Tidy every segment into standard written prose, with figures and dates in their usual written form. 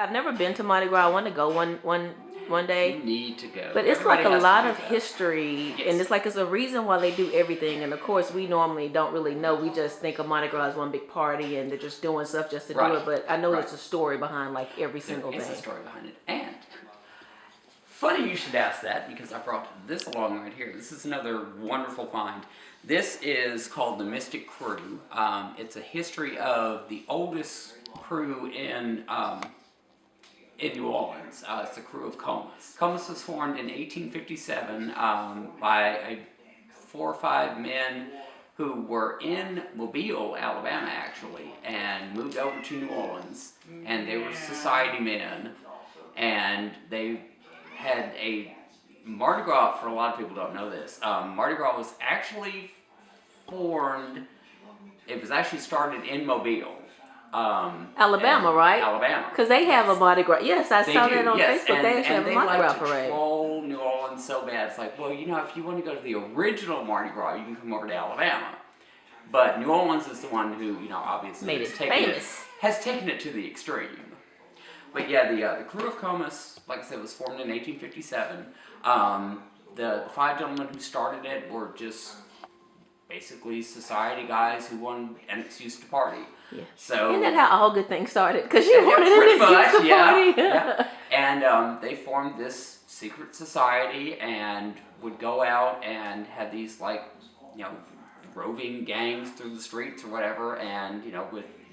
I've never been to Mardi Gras. I want to go one day. You need to go. But it's Everybody like a has to lot do of that. history, Yes. and it's a reason why they do everything. And of course, we normally don't really know. We just think of Mardi Gras as one big party, and they're just doing stuff just to do Right. it. But I know Right. there's a story behind like every single There is thing. a story behind it. And funny you should ask that, because I brought this along right here. This is another wonderful find. This is called the Mistick Krewe. It's a history of the oldest crew in New Orleans. It's the crew of Comus. Comus was formed in 1857 by 4 or 5 men who were in Mobile, Alabama, actually, and moved over to New Orleans. And they were society men, and they had a Mardi Gras. For a lot of people don't know this, Mardi Gras was actually formed. It was actually started in Mobile, Alabama, right? Alabama, Because they have a Mardi Gras. Yes, I saw that on yes. Facebook. They actually have a Mardi Gras to parade. troll New Orleans so bad. It's like, well, if you want to go to the original Mardi Gras, you can come over to Alabama. But New Orleans is the one who, obviously Made has it taken famous. has taken it to the extreme. But yeah, the crew of Comus, like I said, was formed in 1857. The 5 gentlemen who started it were just basically society guys who wanted an excuse to party. Yeah. So Isn't that how all good things started? Because you wanted pretty an much, excuse to yeah, party. yeah. And they formed this secret society and would go out and have these roving gangs through the streets or whatever, and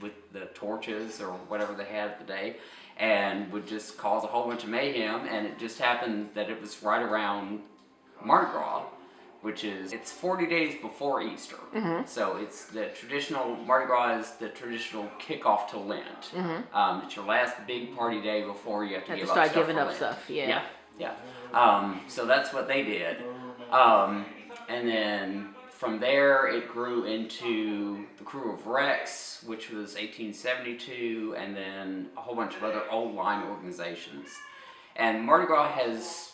with the torches or whatever they had at the day, and would just cause a whole bunch of mayhem. And it just happened that it was right around Mardi Gras, which it's 40 days before Easter. Mm-hmm. So it's the traditional, Mardi Gras is the traditional kickoff to Lent. Mm-hmm. It's your last big party day before you have to give up start stuff giving for up Lent. stuff, yeah. So that's what they did. And then from there it grew into the crew of Rex, which was 1872, and then a whole bunch of other old line organizations. And Mardi Gras has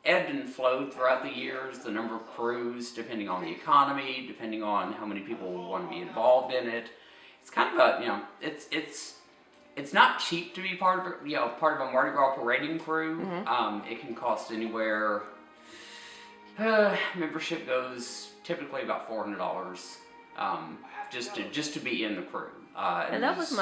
ebbed and flowed throughout the years, the number of crews, depending on the economy, depending on how many people want to be involved in it. It's kind of a, it's not cheap to be part of a Mardi Gras parading crew. Mm-hmm. It can cost anywhere, membership goes typically about $400, just to be in the crew. And that was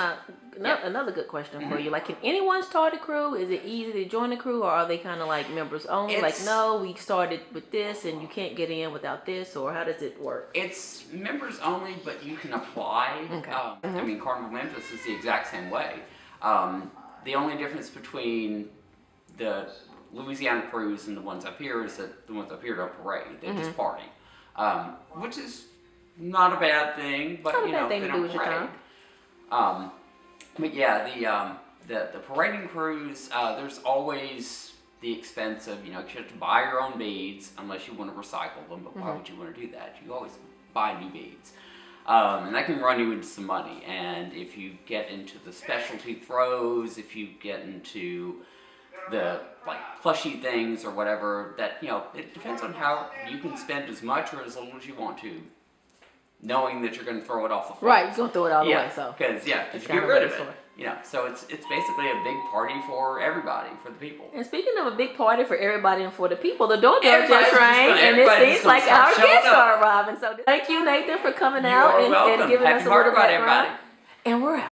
another good question for you. Like, can anyone start a crew? Is it easy to join a crew, or are they kind of like members only? No, we started with this, and you can't get in without this, or how does it work? It's members only, but you can apply. Okay. Carnival Memphis is the exact same way. The only difference between the Louisiana crews and the ones up here is that the ones up here don't parade; they just party, which is not a bad thing. But they don't parade. But yeah, the parading crews, there's always the expense of, you have to buy your own beads unless you want to recycle them, but why would you want to do that? You always buy new beads. And that can run you into some money. And if you get into the specialty throws, if you get into the plushy things or whatever, that, it depends on how you can spend as much or as little as you want to, knowing that you're going to throw it off the floor. Right, you're going to throw it all the way, so. Because you get rid of it. So it's basically a big party for everybody, for the people. And speaking of a big party for everybody and for the people, the doorbell just rang, and it everybody's seems like our guests up. are arriving. So thank you, Nathan, for coming out and giving Happy us a Mardi little Gras, background. everybody. And we're out.